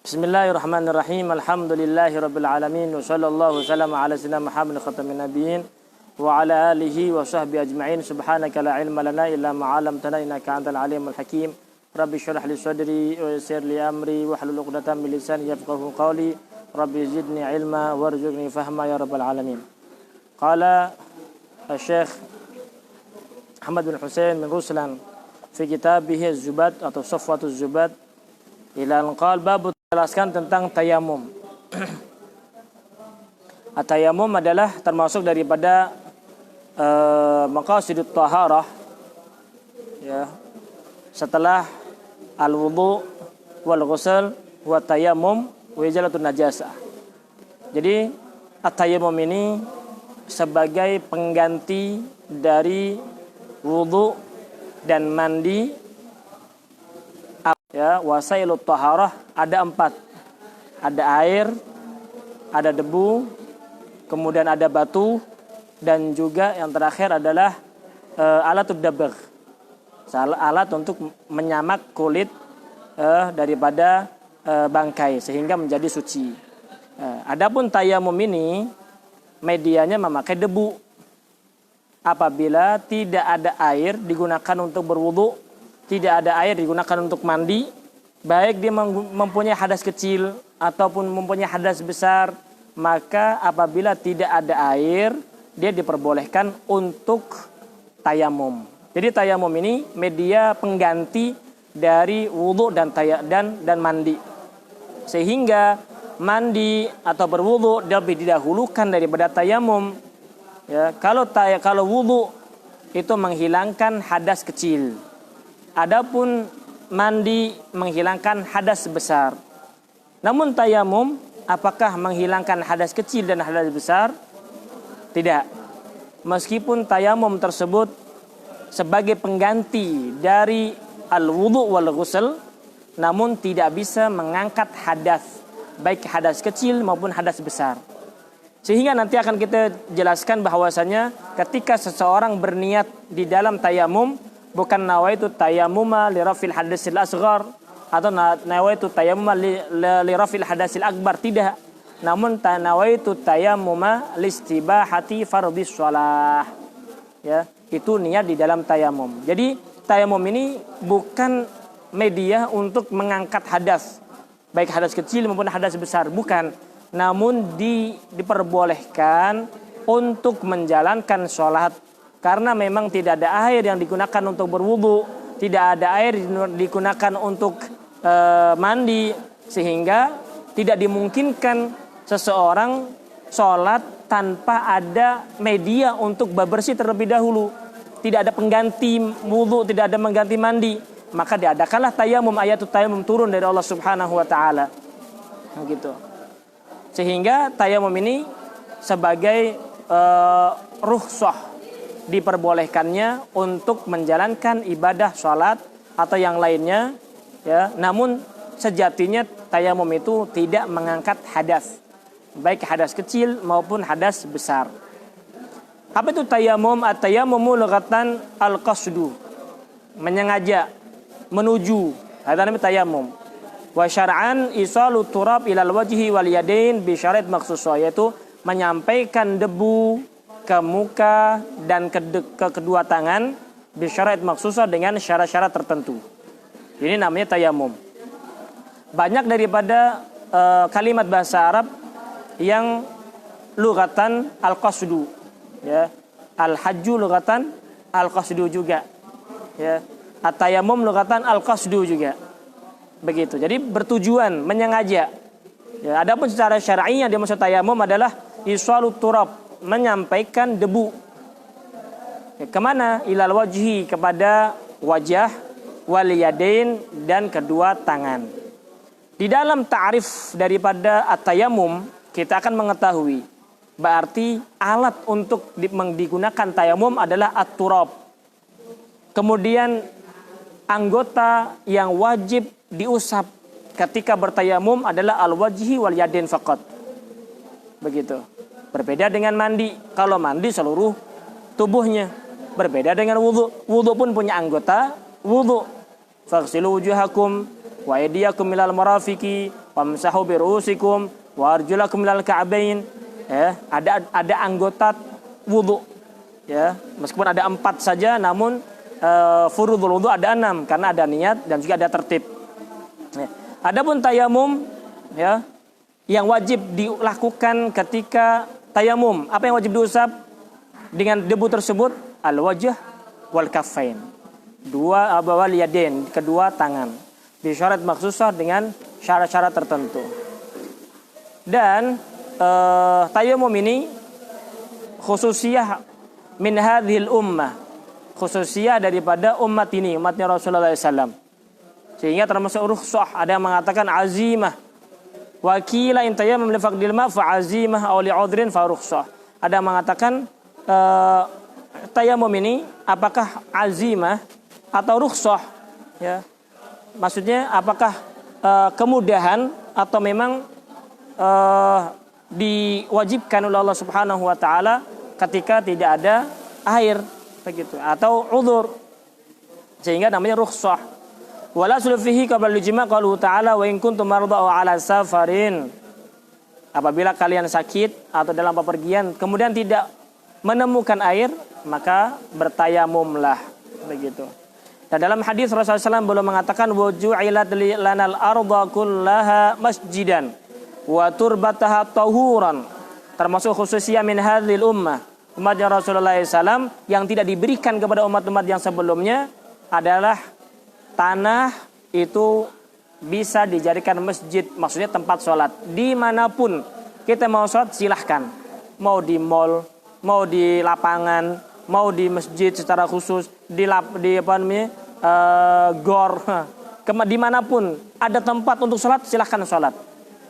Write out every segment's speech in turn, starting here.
Bismillahirrahmanirrahim. Alhamdulillahirabbil alamin wa sallallahu wasallam ala sayyidina Muhammadin khatamin nabiyyin wa ala alihi wa sahbihi ajma'in. Subhanaka la ilma lana illa ma 'allamtana innaka antal alimul hakim. Rabbi shrah li sadri wa yassir li amri wahlul 'uqdatam min lisani yafqahu qawli. Rabbi zidni ilma warzuqni fahma ya rabbal alamin. Qala Syekh Ahmad bin Husain bin Ruslan fi kitabih Az-Zubad atau Safwatuz Zubad ila al-qal bab jelaskan tentang tayamum. Tayamum adalah termasuk daripada maqasidut taharah, ya. Setelah al-wudu wal ghusl wa tayammum wa izalatun najasah. Jadi at-tayammum ini sebagai pengganti dari wudu dan mandi. Ya, wasailut taharah ada 4. Ada air, ada debu, kemudian ada batu, dan juga yang terakhir adalah alatud dabagh. Alat untuk menyamak kulit daripada bangkai sehingga menjadi suci. Adapun tayamum ini medianya memakai debu. Apabila tidak ada air digunakan untuk berwudu, tidak ada air digunakan untuk mandi, baik dia mempunyai hadas kecil ataupun mempunyai hadas besar, maka apabila tidak ada air, dia diperbolehkan untuk tayamum. Jadi tayamum ini media pengganti dari wudu dan mandi. Sehingga mandi atau berwudu lebih didahulukan daripada tayamum. Ya, kalau wudu itu menghilangkan hadas kecil. Adapun mandi menghilangkan hadas besar. Namun tayamum apakah menghilangkan hadas kecil dan hadas besar? Tidak. Meskipun tayamum tersebut sebagai pengganti dari al-wudu wal ghusl, namun tidak bisa mengangkat hadas, baik hadas kecil maupun hadas besar. Sehingga nanti akan kita jelaskan bahwasanya ketika seseorang berniat di dalam tayamum, bukan nawaitu tayammuma li rafil hadasil asghar atau nawaitu tayammuma li rafil hadasil akbar, tidak. Namun nawaitu tayammuma listibahati fardhis shalah. Ya, itu niat di dalam tayamum. Jadi tayamum ini bukan media untuk mengangkat hadas, baik hadas kecil maupun hadas besar, bukan. Namun diperbolehkan untuk menjalankan sholat. Karena memang tidak ada air yang digunakan untuk berwudu, tidak ada air digunakan untuk mandi, sehingga tidak dimungkinkan seseorang sholat tanpa ada media untuk bersih terlebih dahulu. Tidak ada pengganti wudu, tidak ada pengganti mandi, maka diadakanlah tayamum. Ayatut tayamum turun dari Allah Subhanahu wa taala. Gitu. Sehingga tayamum ini sebagai rukhsah, diperbolehkannya untuk menjalankan ibadah sholat atau yang lainnya, ya. Namun sejatinya tayamum itu tidak mengangkat hadas, baik hadas kecil maupun hadas besar. Apa itu tayamum? At-tayammumu lughatan al-qasdu, menyengaja, menuju. Itu namanya tayamum. Wa syar'an isalu turab ilal wajhi wal yadain bi syarat makhsusah, yaitu menyampaikan debu ke muka dan ke kedua tangan bisyarat maksusah dengan syarat-syarat tertentu. Ini namanya tayamum. Banyak daripada kalimat bahasa Arab yang lughatan al-qasdu, ya. Al-hajju lughatan al-qasdu juga, ya. At-tayammum lughatan al-qasdu juga. Begitu. Jadi bertujuan, menyengaja. Ya, adapun secara syar'i yang dimaksud tayamum adalah iswalut turab, menyampaikan debu. Kemana? Ilal wajhi, kepada wajah, wal yadain, dan kedua tangan. Di dalam ta'rif daripada at-tayammum, kita akan mengetahui berarti alat untuk digunakan tayamum adalah at-turab. Kemudian anggota yang wajib diusap ketika bertayamum adalah al-wajhi wal yadain faqat. Begitu. Berbeda dengan mandi. Kalau mandi seluruh tubuhnya. Berbeda dengan wudu. Wudu pun punya anggota wudu. Faghsilu wujuhakum wa aydiyakum ilal marafiqi wamsahu birusikum warjulakum minal ka'bain. Ya, ada anggota wudu. Ya, meskipun ada 4 saja, namun furudul wudu ada 6 karena ada niat dan juga ada tertib. Ya. Adapun tayamum, ya, yang wajib dilakukan ketika tayamum, apa yang wajib diusap dengan debu tersebut? Al-wajh wal kaffain. Dua wal yadain, kedua tangan. Bisyarat maksusah dengan syarat-syarat tertentu. Dan tayamum ini khususiyah min hadhil ummah, khususiyah daripada umat ini, umatnya Rasulullah SAW. Sehingga termasuk rukhsah, ada yang mengatakan azimah. Wakila in tayammum li faqdil ma fa azimah aw li udhrin fa rukhsah. Ada yang mengatakan tayamum ini apakah azimah atau rukhsah, ya. Maksudnya apakah kemudahan atau memang diwajibkan oleh Allah Subhanahu wa taala ketika tidak ada air begitu atau udzur, sehingga namanya rukhsah. Wala sulfihi qabla al-ijma' qalu ta'ala wa in kuntum marda aw 'ala safarin. Apabila kalian sakit atau dalam bepergian kemudian tidak menemukan air, maka bertayamumlah begitu. Dan dalam hadis Rasulullah SAW belum mengatakan wuju'ilat lanal arda kullaha masjidan wa turbataha tahuran, termasuk khususnya min hadhil ummah, umatnya Rasulullah SAW yang tidak diberikan kepada umat-umat yang sebelumnya adalah tanah itu bisa dijadikan masjid, maksudnya tempat sholat. Dimanapun kita mau sholat silahkan, mau di mall, mau di lapangan, mau di masjid secara khusus, di apa namanya gor, dimanapun ada tempat untuk sholat silahkan sholat.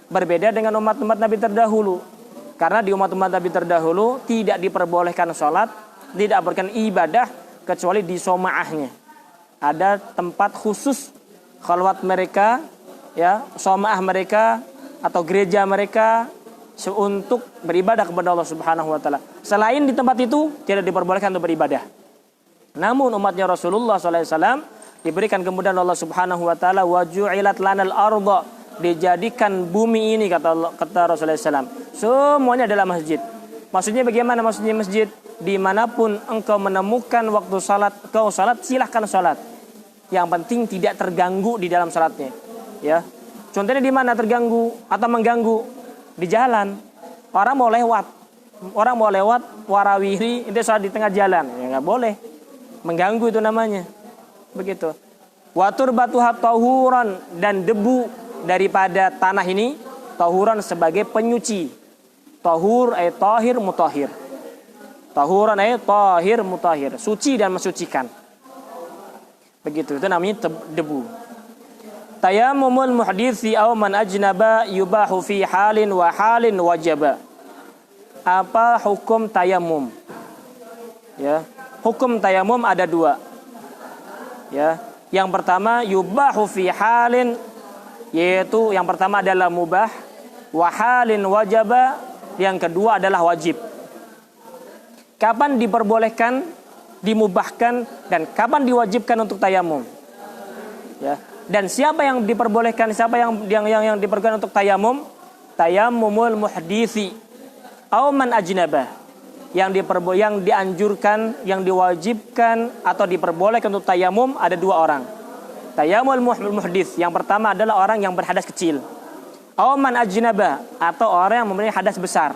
Berbeda dengan umat-umat Nabi terdahulu, karena di umat-umat Nabi terdahulu tidak diperbolehkan sholat, tidak berikan ibadah kecuali di somaahnya. Ada tempat khusus khalwat mereka, ya, somaah mereka atau gereja mereka untuk beribadah kepada Allah Subhanahu wa taala. Selain di tempat itu tidak diperbolehkan untuk beribadah. Namun umatnya Rasulullah SAW diberikan kemudahan Allah Subhanahu wa taala, wa ju'ilat lanal arda, dijadikan bumi ini kata Rasulullah SAW semuanya adalah masjid. Maksudnya bagaimana maksudnya masjid? Dimanapun engkau menemukan waktu salat, kau salat silahkan salat. Yang penting tidak terganggu di dalam salatnya, ya. Contohnya di mana terganggu atau mengganggu? Di jalan. Orang mau lewat warawiri itu salat di tengah jalan, ya nggak boleh. Mengganggu itu namanya. Begitu. Watur batuha tahuran, dan debu daripada tanah ini tahuran sebagai penyuci. Tahur ay tahir mutahhir. Tahuran ay tahir mutahhir, suci dan mensucikan. Begitu, itu namanya debu. Tayammumul muhditsi aw man ajnaba yubahu fi halin wa halin wajaba. Apa hukum tayamum? Ya, hukum tayamum ada 2. Ya, yang pertama yubahu fi halin, yaitu yang pertama adalah mubah, wa halin wajaba, yang kedua adalah wajib. Kapan diperbolehkan, dimubahkan, dan kapan diwajibkan untuk tayamum? Ya. Dan siapa yang diperbolehkan, siapa yang diperbolehkan untuk tayamum? Tayammumul muhditsi aw man ajnaba. Yang dianjurkan, yang diwajibkan atau diperbolehkan untuk tayamum ada 2 orang. Tayammul muhdits, yang pertama adalah orang yang berhadas kecil. Aw man ajnaba, atau orang yang mempunyai hadas besar.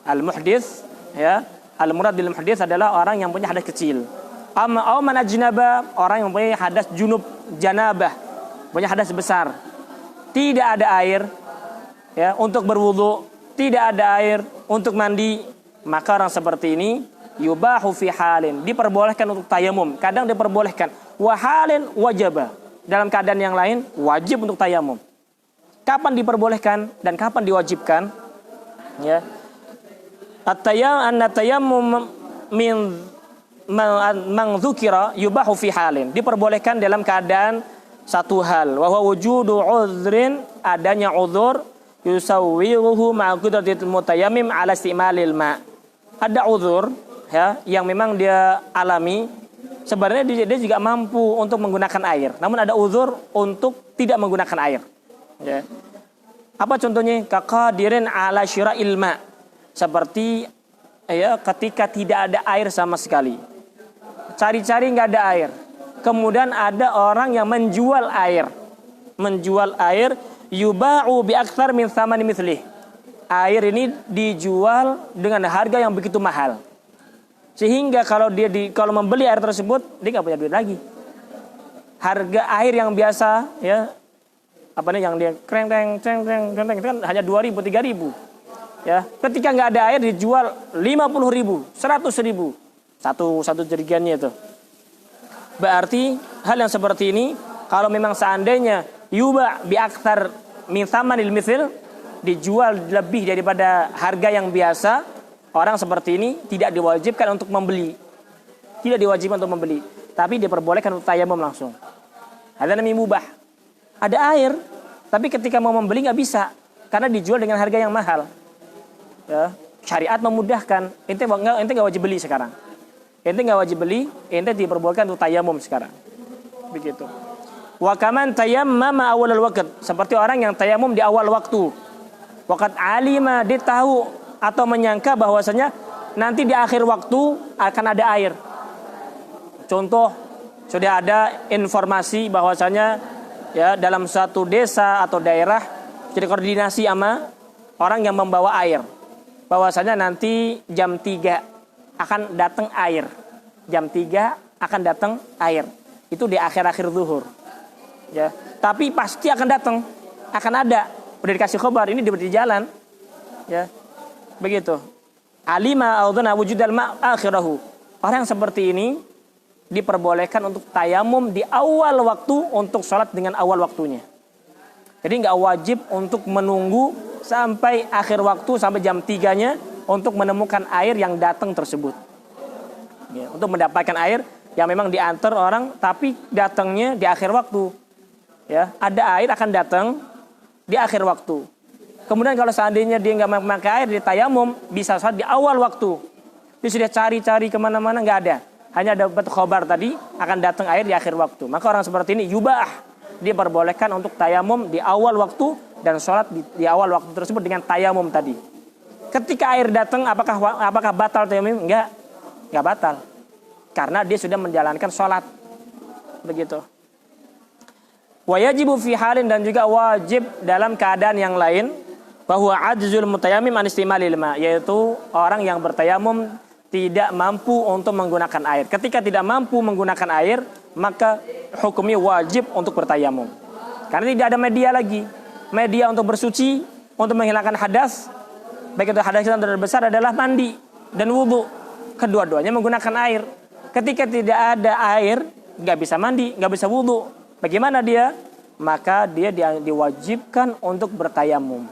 Al muhdits, ya, al murad bil muhdits adalah orang yang punya hadas kecil. Aw man ajnaba, orang yang mempunyai hadas junub, janabah, punya hadas besar. Tidak ada air, ya, untuk berwudu, tidak ada air untuk mandi, maka orang seperti ini yubahu fi halin, diperbolehkan untuk tayamum. Kadang diperbolehkan wa halin wajaba, dalam keadaan yang lain wajib untuk tayamum. Kapan diperbolehkan dan kapan diwajibkan? Ya. At-tayammum min man dzukira yubahu fi halin, diperbolehkan dalam keadaan satu hal, wa huwa wujudu udhrin, adanya uzur, yusawwiruhu ma'a qudratil mutayammim ala istimalil ma. Ada uzur, ya, yang memang dia alami, sebenarnya dia juga mampu untuk menggunakan air, namun ada uzur untuk tidak menggunakan air. Ya. Apa contohnya? Kaqadirin ala syira'il ma. Seperti ya ketika tidak ada air sama sekali. Cari-cari nggak ada air. Kemudian ada orang yang menjual air. Menjual air yuba'u bi aktsar min tsamani mithlih. Air ini dijual dengan harga yang begitu mahal. Sehingga kalau kalau membeli air tersebut dia nggak punya duit lagi. Harga air yang biasa ya apa nih yang dia kreng itu kan hanya 2.000 3.000 ya, ketika nggak ada air dijual 50.000 100.000 satu jerigennya itu. Berarti hal yang seperti ini kalau memang seandainya yuba bi aktsar min tsamanil mithl, dijual lebih daripada harga yang biasa, orang seperti ini tidak diwajibkan untuk membeli, tapi diperbolehkan untuk tayamum langsung. Ada namanya mubah. Ada air, tapi ketika mau membeli nggak bisa karena dijual dengan harga yang mahal. Ya, syariat memudahkan. Ente nggak wajib beli sekarang. Ente nggak wajib beli, ente diperbolehkan untuk tayamum sekarang. Begitu. Wa kaman tayammama awalul waqt, seperti orang yang tayamum di awal waktu. Waqad alima, dia tahu atau menyangka bahwasanya nanti di akhir waktu akan ada air. Contoh, sudah ada informasi bahwasanya ya dalam suatu desa atau daerah jadi koordinasi sama orang yang membawa air, bahwasanya nanti jam 3 akan datang air. Jam 3 akan datang air. Itu di akhir-akhir zuhur. Ya, tapi pasti akan datang, akan ada. Udah dikasih khabar, ini di jalan. Ya. Begitu. Alima audhana wujudal ma' akhirahu. Orang seperti ini diperbolehkan untuk tayamum di awal waktu untuk sholat dengan awal waktunya. Jadi nggak wajib untuk menunggu sampai akhir waktu, sampai jam 3-nya untuk menemukan air yang datang tersebut. Ya, untuk mendapatkan air yang memang diantar orang, tapi datangnya di akhir waktu. Ya, ada air akan datang di akhir waktu. Kemudian kalau seandainya dia nggak memakai air, di tayamum bisa sholat di awal waktu. Dia sudah cari-cari kemana-mana nggak ada. Hanya dapat khabar tadi akan datang air di akhir waktu. Maka orang seperti ini yubah, dia diperbolehkan untuk tayamum di awal waktu dan sholat di awal waktu tersebut dengan tayamum tadi. Ketika air datang, apakah batal tayamum? Enggak batal, karena dia sudah menjalankan sholat. Begitu. Wajibu fi halin, dan juga wajib dalam keadaan yang lain, bahwa ajzul mutayammim an istimalil ma, yaitu orang yang bertayamum tidak mampu untuk menggunakan air. Ketika tidak mampu menggunakan air, maka hukumnya wajib untuk bertayamum. Karena tidak ada media lagi. Media untuk bersuci, untuk menghilangkan hadas, baik itu hadas yang terbesar adalah mandi dan wudu. Kedua-duanya menggunakan air. Ketika tidak ada air, nggak bisa mandi, nggak bisa wudu. Bagaimana dia? Maka dia diwajibkan untuk bertayamum.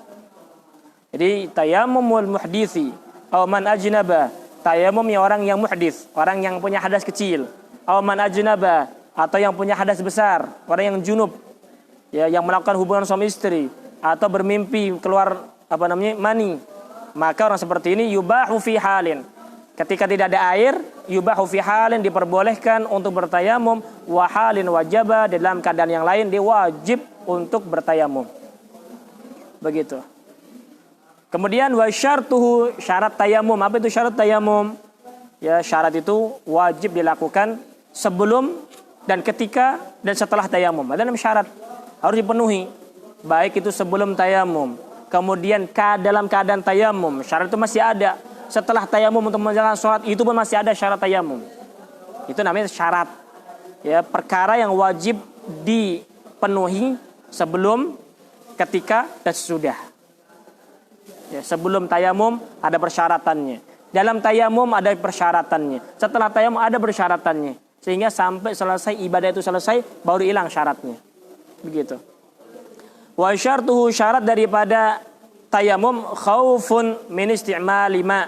Jadi tayamumul muhdisi aw man ajnaba, tayamumnya orang yang muhdis, orang yang punya hadas kecil. Aw man ajnaba, atau yang punya hadas besar, orang yang junub, ya, yang melakukan hubungan suami istri atau bermimpi keluar mani. Maka orang seperti ini yubahu fi halin. Ketika tidak ada air, yubahu fi halin, diperbolehkan untuk bertayamum, wa halin wajaba, dalam keadaan yang lain dia wajib untuk bertayamum. Begitu. Kemudian wa syartuhu, syarat tayamum. Apa itu syarat tayamum? Ya, syarat itu wajib dilakukan sebelum dan ketika dan setelah tayamum. Ada 6 syarat harus dipenuhi. Baik itu sebelum tayamum, kemudian dalam keadaan tayamum, syarat itu masih ada. Setelah tayamum untuk menjalankan sholat, itu pun masih ada syarat tayamum. Itu namanya syarat. Ya, perkara yang wajib dipenuhi sebelum, ketika, dan sesudah. Ya, sebelum tayamum ada persyaratannya. Dalam tayamum ada persyaratannya. Setelah tayamum ada persyaratannya. Sehingga sampai selesai ibadah itu selesai baru hilang syaratnya. Begitu. Wa syartuhu, syarat daripada tayamum, khaufun min isti'mali ma,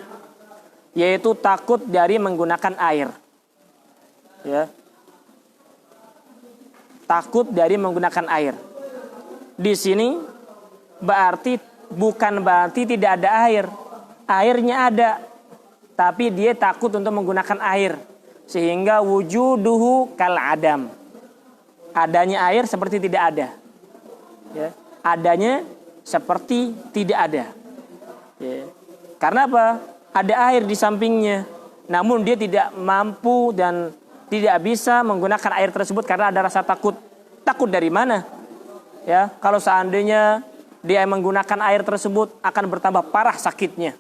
yaitu takut dari menggunakan air. Ya. Takut dari menggunakan air. Di sini bukan berarti tidak ada air. Airnya ada, tapi dia takut untuk menggunakan air, sehingga wujuduhu kal adam. Adanya air seperti tidak ada. Ya. adanya seperti tidak ada. Ya. Karena apa? Ada air di sampingnya, namun dia tidak mampu dan tidak bisa menggunakan air tersebut karena ada rasa takut. Takut dari mana? Ya, kalau seandainya dia menggunakan air tersebut akan bertambah parah sakitnya.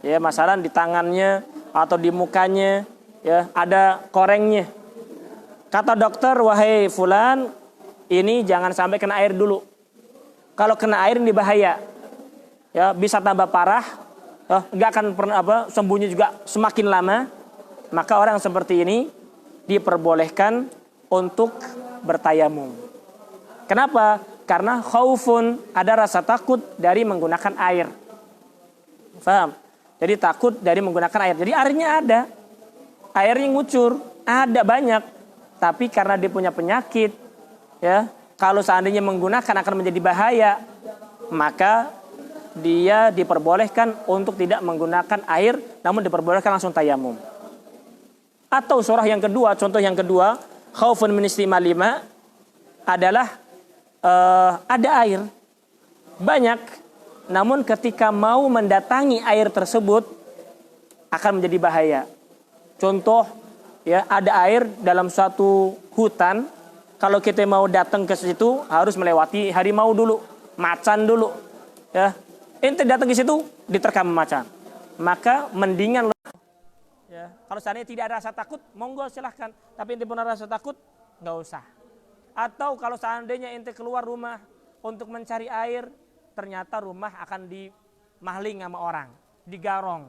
Ya, masalah di tangannya atau di mukanya, ya, ada korengnya. Kata dokter, wahai fulan, ini jangan sampai kena air dulu. Kalau kena air ini bahaya. Ya, bisa tambah parah. Nggak akan pernah sembuhnya juga semakin lama. Maka orang seperti ini diperbolehkan untuk bertayamum. Kenapa? Karena khaufun, ada rasa takut dari menggunakan air. Paham? Jadi takut dari menggunakan air. Jadi airnya ada. Airnya ngucur, ada banyak. Tapi karena dia punya penyakit, ya, kalau seandainya menggunakan akan menjadi bahaya, maka dia diperbolehkan untuk tidak menggunakan air, namun diperbolehkan langsung tayamum. Atau surah yang kedua, contoh yang kedua, khaufun min istimal lima adalah ada air banyak, namun ketika mau mendatangi air tersebut akan menjadi bahaya. Contoh, ya, ada air dalam suatu hutan. Kalau kita mau datang ke situ harus melewati harimau dulu, macan dulu, ya. Ente datang ke situ diterkam macan, maka mendingan, ya, kalau seandainya tidak ada rasa takut, monggo silahkan. Tapi ente pun ada rasa takut, nggak usah. Atau kalau seandainya ente keluar rumah untuk mencari air, ternyata rumah akan dimahling sama orang, digarong.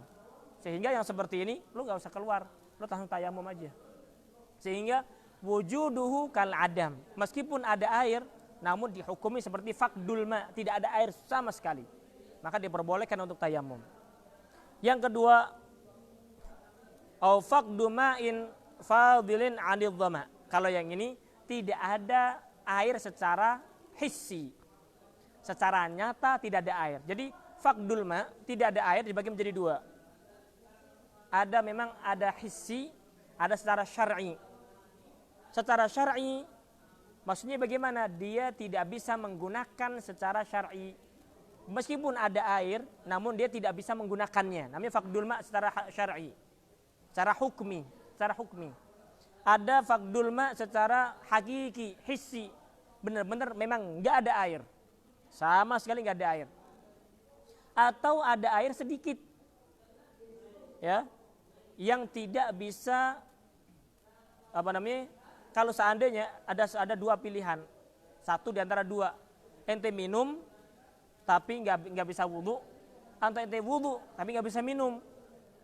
Sehingga yang seperti ini, lu nggak usah keluar, lu langsung tayamum aja. Sehingga wujuduhu kal adam, meskipun ada air, namun dihukumi seperti fakdul ma, tidak ada air sama sekali, maka diperbolehkan untuk tayamum. Yang kedua, au fakdu ma'in fadilin 'anil dhama. Kalau yang ini tidak ada air secara hissi, secara nyata tidak ada air. Jadi fakdul ma, tidak ada air, dibagi menjadi dua. Ada memang ada hissi, ada secara syar'i. Secara syar'i maksudnya bagaimana? Dia tidak bisa menggunakan secara syar'i. Meskipun ada air, namun dia tidak bisa menggunakannya. Namanya fakdul ma secara syar'i. Secara hukmi, Ada fakdul ma secara hakiki, hissi. Benar-benar memang nggak ada air. Sama sekali nggak ada air. Atau ada air sedikit. Ya. Yang tidak bisa kalau seandainya ada dua pilihan. Satu di antara dua. Ente minum tapi nggak bisa wudu, atau ente wudu tapi nggak bisa minum.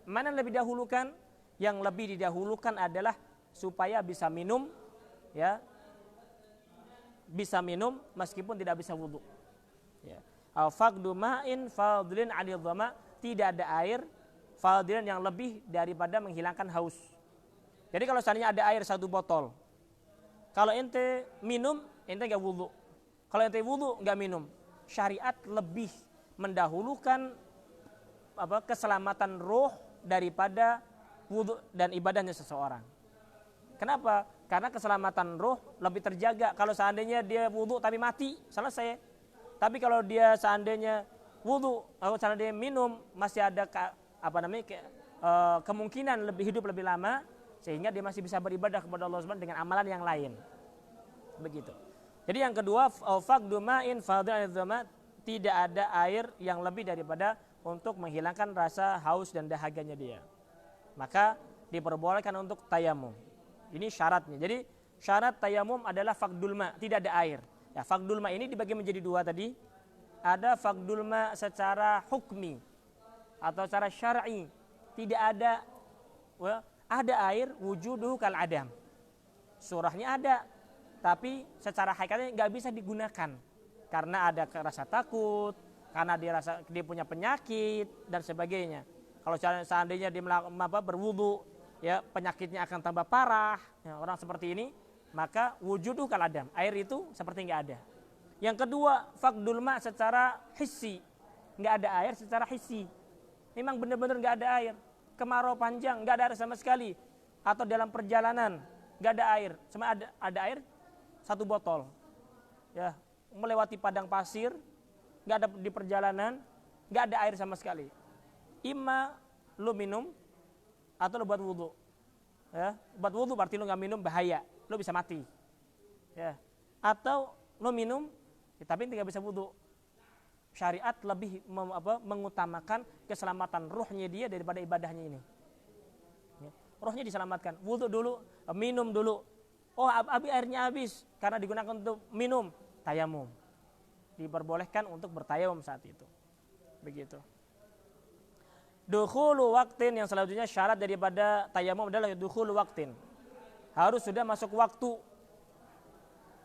Mana yang lebih dahulukan? Yang lebih didahulukan adalah supaya bisa minum, ya, bisa minum meskipun tidak bisa wudu. Ya. Al-faqdu ma'in fadilin 'anil dhama, tidak ada air fadilan yang lebih daripada menghilangkan haus. Jadi kalau seandainya ada air 1 botol, kalau ente minum, ente nggak wudu. Kalau ente wudu nggak minum, syariat lebih mendahulukan keselamatan roh daripada wudu dan ibadahnya seseorang. Kenapa? Karena keselamatan roh lebih terjaga. Kalau seandainya dia wudu tapi mati, selesai. Tapi kalau dia seandainya wudu, kalau seandainya minum, masih ada kemungkinan lebih hidup lebih lama, sehingga dia masih bisa beribadah kepada Allah Subhanahu dengan amalan yang lain. Begitu. Jadi yang kedua, faqdu ma'in fadil al-dhama, tidak ada air yang lebih daripada untuk menghilangkan rasa haus dan dahaganya dia. Maka diperbolehkan untuk tayamum. Ini syaratnya. Jadi syarat tayamum adalah faqdul ma, tidak ada air. Ya, faqdul ma ini dibagi menjadi dua tadi. Ada faqdul ma secara hukmi atau secara syar'i, tidak ada air wujuduhu kal adam. Surahnya ada, tapi secara hakikatnya nggak bisa digunakan karena ada rasa takut, karena dia punya penyakit dan sebagainya. Kalau seandainya dia berwudu, ya, penyakitnya akan tambah parah. Ya, orang seperti ini, maka wujuduhu kal adam, air itu seperti nggak ada. Yang kedua, faqdul ma secara hissi, nggak ada air secara hissi. Memang benar-benar nggak ada air. Kemarau panjang nggak ada air sama sekali, atau dalam perjalanan nggak ada air, cuma ada air 1 botol, ya, melewati padang pasir, nggak ada di perjalanan, nggak ada air sama sekali. Imma lu minum atau lu buat wudu. Ya, buat wudu berarti lu nggak minum bahaya, lu bisa mati. Ya, atau lu minum, tapi nggak bisa wudu. Syariat lebih mengutamakan keselamatan ruhnya dia daripada ibadahnya ini. Ya, ruhnya diselamatkan. Wudu dulu, minum dulu. Oh, airnya habis karena digunakan untuk minum, tayamum. Diperbolehkan untuk bertayamum saat itu. Begitu. Dukhulu waktin, yang selanjutnya syarat daripada tayamum adalah dukhulu waktin. Harus sudah masuk waktu.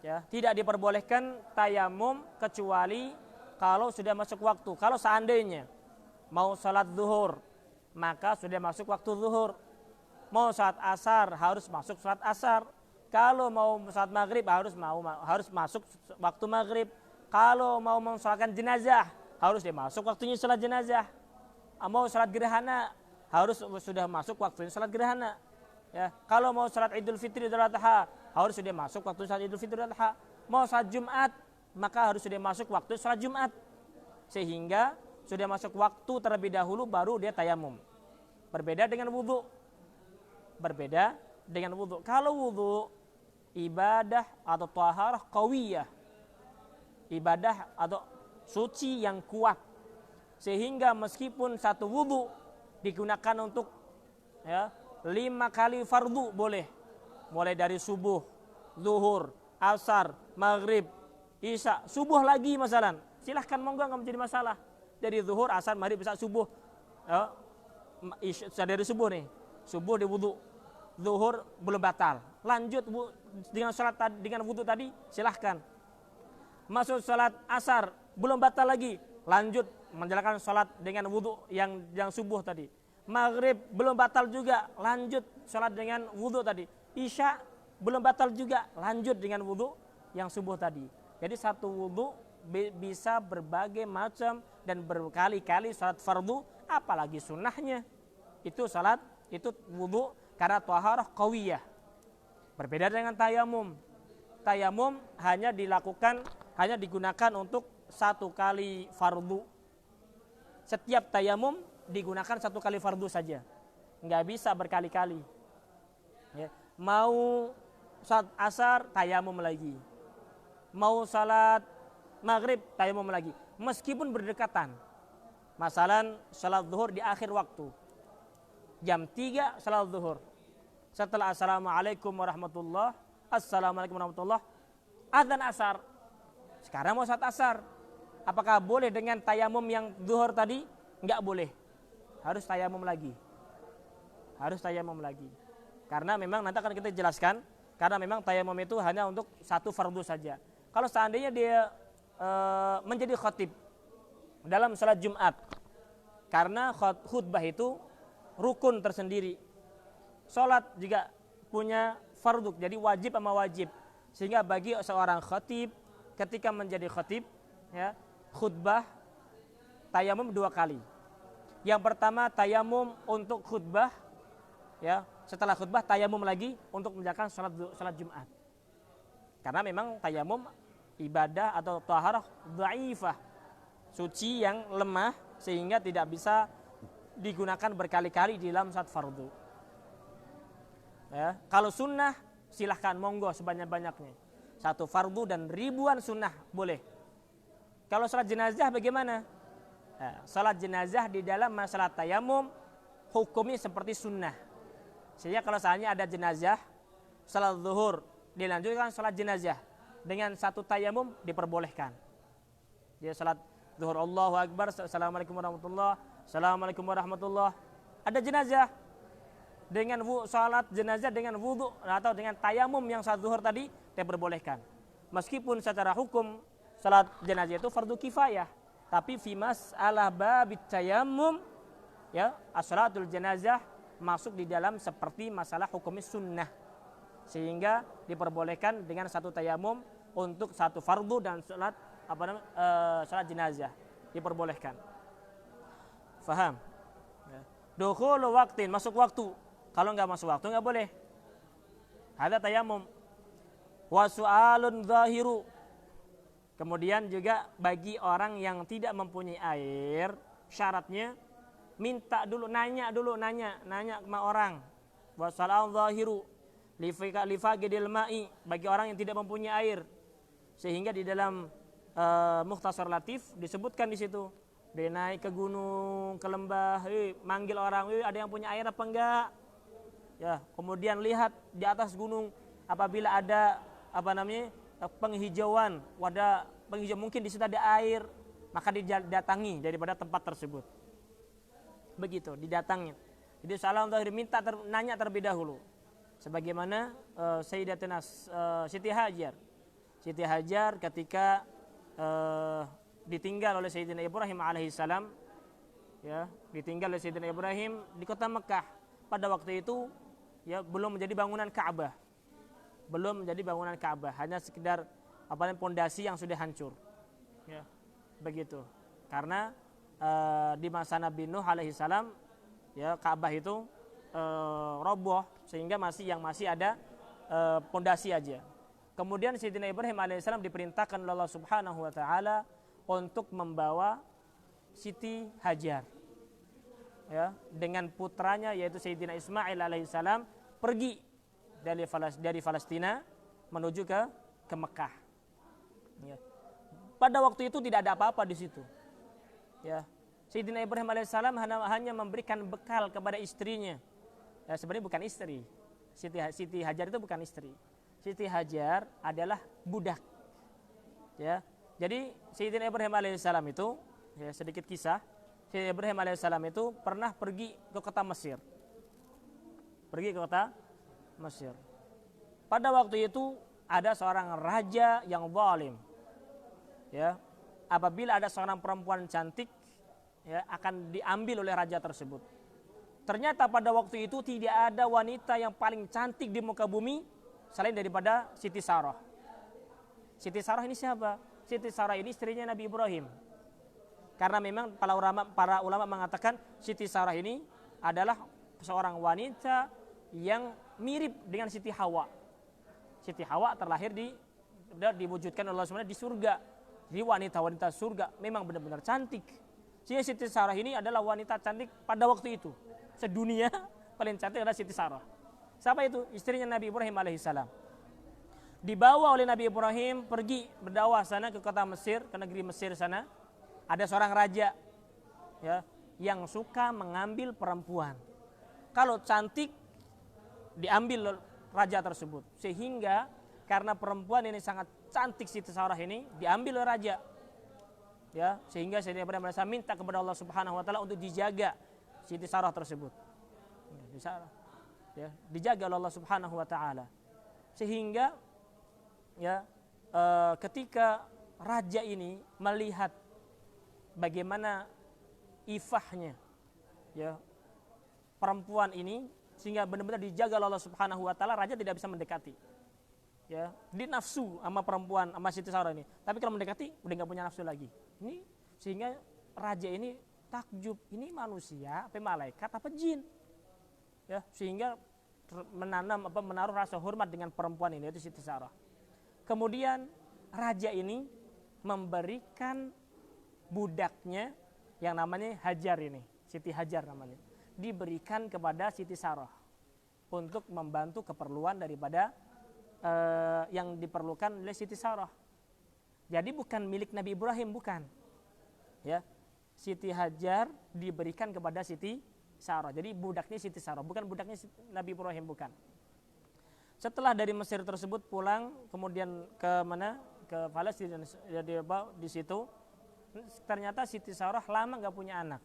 Ya, tidak diperbolehkan tayamum kecuali kalau sudah masuk waktu. Kalau seandainya mau salat zuhur, maka sudah masuk waktu zuhur. Mau salat asar, harus masuk salat asar. Kalau mau salat maghrib, harus masuk waktu maghrib. Kalau mau mensolatkan jenazah, harus dia masuk waktunya salat jenazah. Mau salat gerhana, harus sudah masuk waktunya salat gerhana. Ya, kalau mau salat Idul Fitri Idul Adha, harus sudah masuk waktu salat Idul Fitri Idul Adha. Mau salat Jumat, maka harus sudah masuk waktu salat Jumat. Sehingga sudah masuk waktu terlebih dahulu baru dia tayamum. Berbeda dengan wudu. Berbeda dengan wudu. Kalau wudu ibadah atau taharah qawiyah. Ibadah atau suci yang kuat. Sehingga meskipun satu wudu digunakan untuk 5 kali fardu boleh. Mulai dari subuh, zuhur, asar, maghrib, isya, subuh lagi masalah. Silahkan monggo, nggak menjadi masalah. Dari zuhur, asar, maghrib, isya, subuh. Dari subuh nih, subuh di wudu, zuhur belum batal. Lanjut dengan salat dengan wudu tadi, silahkan. Masuk salat asar belum batal lagi, lanjut menjalankan salat dengan wudu yang subuh tadi. Maghrib belum batal juga, lanjut salat dengan wudu tadi. Isya belum batal juga, lanjut dengan wudu yang subuh tadi. Jadi satu wudu bisa berbagai macam dan berkali-kali salat fardu, apalagi sunnahnya. Itu salat, itu wudu karena taharah qawiyah. Berbeda dengan tayamum. Tayamum hanya digunakan untuk 1 kali fardu. Setiap tayamum digunakan 1 kali fardu saja. Nggak bisa berkali-kali. Ya. Mau salat asar, tayamum lagi. Mau salat maghrib, tayamum lagi. Meskipun berdekatan. Masalan salat zuhur di akhir waktu. Jam 3 salat zuhur. Setelah assalamualaikum warahmatullah, assalamualaikum warahmatullah, adzan asar. Sekarang mau salat asar. Apakah boleh dengan tayamum yang zuhur tadi? Enggak boleh. Harus tayamum lagi. Harus tayamum lagi. Karena memang nanti akan kita jelaskan, karena memang tayamum itu hanya untuk 1 fardu saja. Kalau seandainya dia menjadi khatib dalam salat Jumat, karena khutbah itu rukun tersendiri. Salat juga punya fardu, jadi wajib sama wajib. Sehingga bagi seorang khatib ketika menjadi khatib, ya, khutbah tayamum 2 kali. Yang pertama tayamum untuk khutbah, ya, setelah khutbah tayamum lagi untuk menjalankan salat Jumat. Karena memang tayamum ibadah atau taharah dhaifah, suci yang lemah sehingga tidak bisa digunakan berkali-kali di dalam salat fardu. Ya, kalau sunnah silahkan monggo sebanyak-banyaknya. 1 fardu dan ribuan sunnah boleh. Kalau salat jenazah bagaimana? Nah, salat jenazah di dalam masalah tayamum hukumnya seperti sunnah. Sehingga kalau seandainya ada jenazah, salat zuhur dilanjutkan salat jenazah dengan 1 tayamum diperbolehkan. Dia salat zuhur Allahu Akbar, assalamualaikum warahmatullah, assalamualaikum warahmatullah. Ada jenazah dengan salat jenazah dengan wudu atau dengan tayamum yang salat zuhur tadi diperbolehkan. Meskipun secara hukum salat jenazah itu fardu kifayah, tapi fi mas'alah babit tayammum, ya, as-salatul jenazah masuk di dalam seperti masalah hukum sunnah, sehingga diperbolehkan dengan 1 tayamum untuk 1 fardu dan salat salat jenazah diperbolehkan. Faham? Ya. Dukhulu waqtin, masuk waktu. Kalau nggak masuk waktu nggak boleh. Ada tayamum. Wa su'alun zahiru, Kemudian juga bagi orang yang tidak mempunyai air, syaratnya minta dulu, nanya sama orang. Wasalam zahiru lifaqidil ma'i, bagi orang yang tidak mempunyai air. Sehingga di dalam Mukhtasar Latif disebutkan di situ, dia naik ke gunung, ke lembah, manggil orang, ada yang punya air apa enggak? Ya, kemudian lihat di atas gunung apabila ada penghijauan, wadah penghijau, mungkin di situ ada air, maka didatangi daripada tempat tersebut. Begitu, didatangi. Jadi salam zahir, nanya terlebih dahulu. Sebagaimana Sayyidatina Siti Hajar. Siti Hajar ketika ditinggal oleh Sayyidina Ibrahim alaihissalam, ya, ditinggal oleh Sayyidina Ibrahim di kota Mekah. Pada waktu itu ya belum menjadi bangunan Ka'bah. Belum menjadi bangunan Ka'bah, hanya sekedar pondasi yang sudah hancur. Ya, begitu. Karena di masa Nabi Nuh alaihissalam, ya, Ka'bah itu roboh, sehingga masih ada pondasi aja. Kemudian Sayyidina Ibrahim alaihissalam diperintahkan oleh Allah Subhanahu wa taala untuk membawa Siti Hajar, ya, dengan putranya yaitu Sayyidina Ismail alaihissalam pergi dari Palestina menuju ke Mekah. Ya. Pada waktu itu tidak ada apa-apa di situ. Ya. Sayyidina Ibrahim alaihissalam hanya memberikan bekal kepada istrinya. Ya, sebenarnya bukan istri. Siti Hajar itu bukan istri. Siti Hajar adalah budak. Ya. Jadi Sayyidina Ibrahim alaihissalam itu, ya, sedikit kisah. Sayyidina Ibrahim alaihissalam itu pernah pergi ke kota Mesir. Pergi ke kota Mesir. Pada waktu itu ada seorang raja yang zalim. Ya. Apabila ada seorang perempuan cantik, ya, akan diambil oleh raja tersebut. Ternyata pada waktu itu tidak ada wanita yang paling cantik di muka bumi selain daripada Siti Sarah. Siti Sarah ini siapa? Siti Sarah ini istrinya Nabi Ibrahim. Karena memang para ulama mengatakan Siti Sarah ini adalah seorang wanita yang mirip dengan Siti Hawa. Siti Hawa terlahir diwujudkan oleh Allah SWT di surga. Jadi wanita-wanita surga memang benar-benar cantik. Sehingga Siti Sarah ini adalah wanita cantik pada waktu itu. Sedunia paling cantik adalah Siti Sarah. Siapa itu? Istrinya Nabi Ibrahim alaihissalam. Dibawa oleh Nabi Ibrahim pergi berdakwah sana ke kota Mesir, ke negeri Mesir sana. Ada seorang raja, ya, yang suka mengambil perempuan. Kalau cantik diambil raja tersebut. Sehingga karena perempuan ini sangat cantik, Siti Sarah ini diambil oleh raja. Ya, sehingga Sayyidina Ibrahim alaihissalam minta kepada Allah Subhanahu wa taala untuk dijaga Siti Sarah tersebut. Ya, dijaga oleh Allah Subhanahu wa taala. Sehingga ya ketika raja ini melihat bagaimana ifahnya, ya, perempuan ini, sehingga benar-benar dijaga oleh Allah Subhanahu wa taala, raja tidak bisa mendekati. Ya, dinafsu sama perempuan, sama Siti Sarah ini. Tapi kalau mendekati udah enggak punya nafsu lagi. Ini sehingga raja ini takjub, ini manusia apa malaikat apa jin. Ya, sehingga menaruh rasa hormat dengan perempuan ini, yaitu Siti Sarah. Kemudian raja ini memberikan budaknya yang namanya Hajar ini, Siti Hajar namanya, diberikan kepada Siti Sarah untuk membantu keperluan daripada yang diperlukan oleh Siti Sarah. Jadi bukan milik Nabi Ibrahim, bukan. Ya, Siti Hajar diberikan kepada Siti Sarah. Jadi budaknya Siti Sarah, bukan budaknya Nabi Ibrahim, bukan. Setelah dari Mesir tersebut pulang, kemudian ke mana? Ke Palestina. Di situ ternyata Siti Sarah lama nggak punya anak.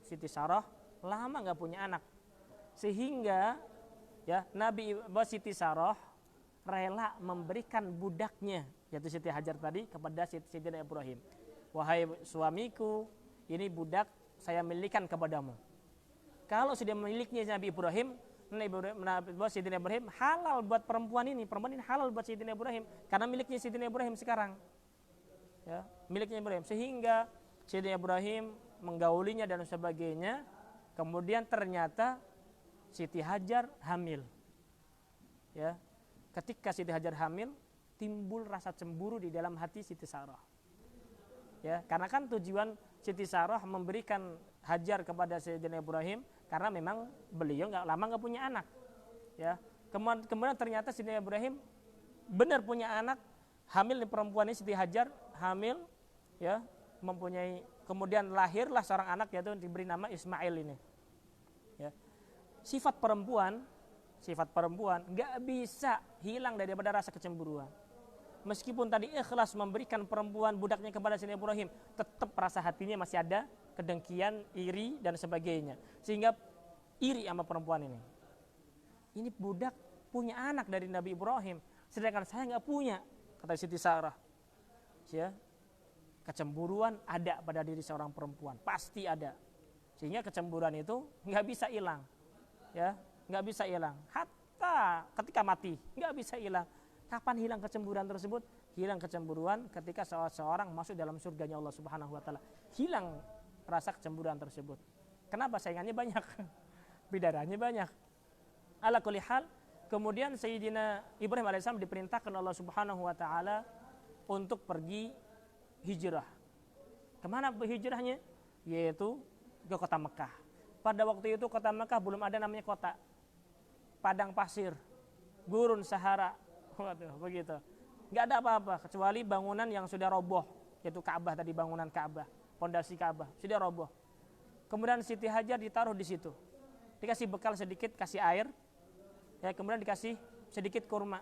Siti Sarah lama nggak punya anak, sehingga ya Siti Sarah rela memberikan budaknya, yaitu Siti Hajar tadi, kepada Sayyidina Ibrahim. Wahai suamiku, ini budak saya milikan kepadamu. Kalau sudah miliknya Nabi Ibrahim, Sayyidina Ibrahim halal buat perempuan ini halal buat Sayyidina Ibrahim, karena miliknya Sayyidina Ibrahim sekarang. Ya, miliknya Ibrahim, sehingga Sayyidina Ibrahim menggaulinya dan sebagainya. Kemudian ternyata Siti Hajar hamil. Ya, ketika Siti Hajar hamil, timbul rasa cemburu di dalam hati Siti Sarah. Ya, karena kan tujuan Siti Sarah memberikan Hajar kepada Sayyidina Ibrahim karena memang beliau lama nggak punya anak. Ya, kemudian ternyata Sayyidina Ibrahim benar punya anak, hamil di perempuan ini, Siti Hajar hamil, ya, mempunyai, kemudian lahirlah seorang anak yaitu diberi nama Ismail ini. Ya. Sifat perempuan nggak bisa hilang daripada rasa kecemburuan. Meskipun tadi ikhlas memberikan perempuan budaknya kepada Sayyidina Ibrahim, tetap rasa hatinya masih ada kedengkian, iri dan sebagainya. Sehingga iri sama perempuan ini. Ini budak punya anak dari Nabi Ibrahim, sedangkan saya nggak punya, kata Siti Sarah. Ya, kecemburuan ada pada diri seorang perempuan, pasti ada. Sehingga kecemburuan itu nggak bisa hilang, ya, nggak bisa hilang. Hatta ketika mati nggak bisa hilang. Kapan hilang kecemburuan tersebut? Hilang kecemburuan ketika seorang masuk dalam surganya Allah Subhanahu Wa Taala. Hilang rasa kecemburuan tersebut. Kenapa? Saingannya banyak, bidaranya banyak. Ala kulli hal, kemudian Sayyidina Ibrahim alaihissalam diperintahkan Allah Subhanahu Wa Taala untuk pergi hijrah. Kemana hijrahnya? Yaitu ke kota Mekah. Pada waktu itu kota Mekah belum ada namanya kota, padang pasir, gurun Sahara. Waduh, begitu. Nggak ada apa-apa kecuali bangunan yang sudah roboh, yaitu Ka'bah tadi, bangunan Ka'bah, pondasi Ka'bah sudah roboh. Kemudian Siti Hajar ditaruh di situ, dikasih bekal sedikit, kasih air, ya, kemudian dikasih sedikit kurma.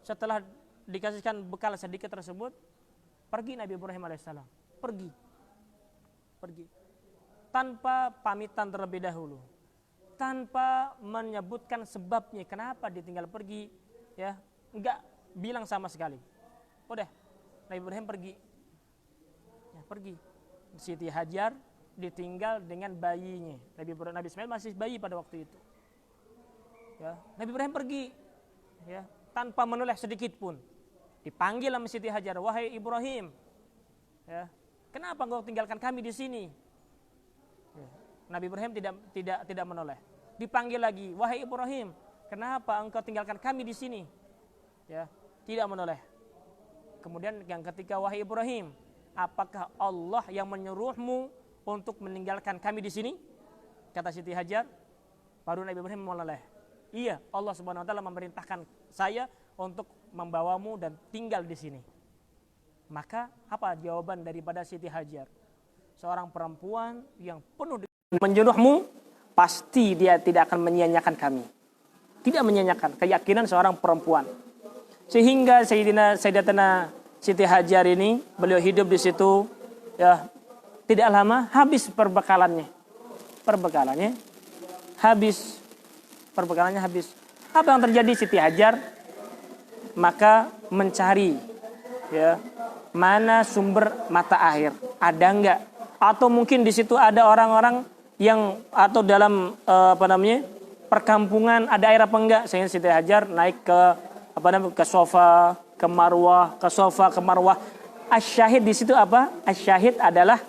Setelah dikasihkan bekal sedikit tersebut, pergi Nabi Ibrahim alaihissalam, pergi tanpa pamitan terlebih dahulu, tanpa menyebutkan sebabnya kenapa ditinggal pergi, ya, enggak bilang sama sekali. Udah, Nabi Ibrahim pergi, ya, pergi. Siti Hajar ditinggal dengan bayinya. Nabi Ismail masih bayi pada waktu itu. Ya, Nabi Ibrahim pergi, ya, tanpa menoleh sedikit pun. Dipanggil sama Siti Hajar, wahai Ibrahim, ya, kenapa engkau tinggalkan kami di sini? Ya, Nabi Ibrahim tidak menoleh. Dipanggil lagi, wahai Ibrahim, kenapa engkau tinggalkan kami di sini? Ya, tidak menoleh. Kemudian yang ketiga, wahai Ibrahim, apakah Allah yang menyuruhmu untuk meninggalkan kami di sini? Kata Siti Hajar. Baru Nabi Ibrahim menoleh. Iya, Allah Subhanahu Wa Taala memerintahkan saya untuk membawamu dan tinggal di sini. Maka apa jawaban daripada Siti Hajar? Seorang perempuan yang penuh dengan menyuruhmu, pasti dia tidak akan menyia-nyiakan kami. Tidak menyia-nyiakan keyakinan seorang perempuan. Sehingga Sayyidatina Siti Hajar ini, beliau hidup di situ, ya, tidak lama habis perbekalannya. Perbekalannya habis. Apa yang terjadi? Siti Hajar maka mencari, ya, mana sumber mata air, ada enggak? Atau mungkin di situ ada orang-orang yang, atau dalam perkampungan ada air apa enggak? Sehingga Siti Hajar naik ke Safa, ke Marwah, ke Safa, ke Marwah. Asyahid di situ apa? Asyahid adalah